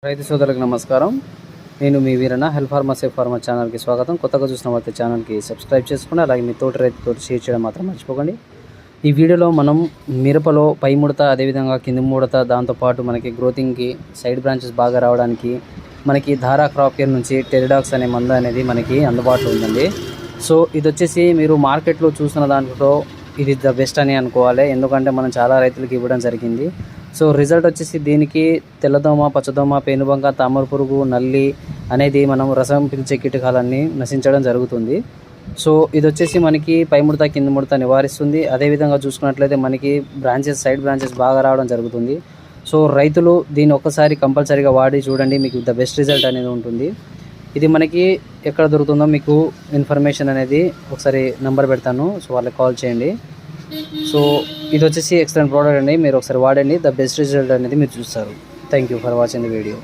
రైతు సోదరులకు నమస్కారం. నేను మీ Veeranna. Help farmer safe farmer ఛానల్కి స్వాగతం. కొత్తగా చూసిన వారి ఛానల్కి సబ్స్క్రైబ్ చేసుకోండి. అలాగే మీ తోటి రైతుతో షేర్ చేయడం మాత్రం మర్చిపోకండి. ఈ వీడియోలో మనం మిరపలో పై ముడత, అదేవిధంగా కింది ముడత, దాంతోపాటు మనకి గ్రోతింగ్కి సైడ్ బ్రాంచెస్ బాగా రావడానికి మనకి ధారా క్రాప్ కేర్ నుంచి టెరిడాక్స్ అనే మందు అనేది మనకి అందుబాటులో ఉందండి. సో ఇది వచ్చేసి మీరు మార్కెట్లో చూసిన దాంట్లో ఇది ద బెస్ట్ అని అనుకోవాలి. ఎందుకంటే మనం చాలా రైతులకు ఇవ్వడం జరిగింది. సో రిజల్ట్ వచ్చేసి దీనికి తెల్లదోమ, పచ్చదోమ, పేనుబంక, తామర పురుగు, నల్లి అనేది మనం రసం పీల్చే కీటకాలన్నీ నశించడం జరుగుతుంది. సో ఇది వచ్చేసి మనకి పై ముడత, కింది ముడత నివారిస్తుంది. అదేవిధంగా చూసుకున్నట్లయితే మనకి సైడ్ బ్రాంచెస్ బాగా రావడం జరుగుతుంది. సో రైతులు దీన్ని ఒక్కసారి కంపల్సరీగా వాడి చూడండి, మీకు ద బెస్ట్ రిజల్ట్ అనేది ఉంటుంది. ఇది మనకి ఎక్కడ దొరుకుతుందో మీకు ఇన్ఫర్మేషన్ అనేది ఒకసారి నెంబర్ పెడతాను, సో వాళ్ళకి కాల్ చేయండి. సో ఇది వచ్చేసి ఎక్సలెంట్ ప్రోడక్ట్ అండి, మీరు ఒకసారి వాడండి, ద బెస్ట్ రిజల్ట్ అనేది మీరు చూస్తారు. Thank you for watching the video.